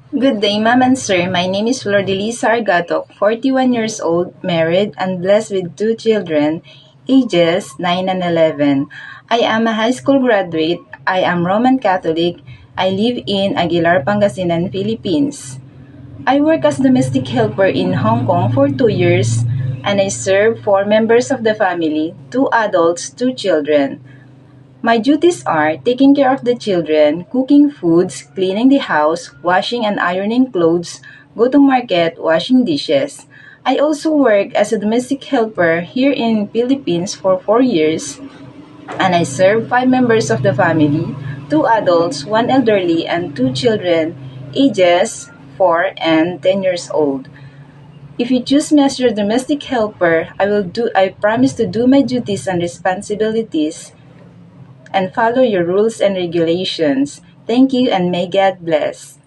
Good day, ma'am and sir. My name is Flordelisa Argatok, 41 years old, married, and blessed with two children, ages 9 and 11. I am a high school graduate. I am Roman Catholic. I live in Aguilar, Pangasinan, Philippines. I work as domestic helper in Hong Kong for 2 years, and I serve four members of the family, two adults, two children. My duties are taking care of the children, cooking foods, cleaning the house, washing and ironing clothes, go to market, washing dishes. I also work as a domestic helper here in Philippines for 4 years, and I serve five members of the family, two adults, one elderly, and two children, ages 4 and 10 years old. If you choose me as your domestic helper, I promise to do my duties and responsibilities and follow your rules and regulations. Thank you and may God bless.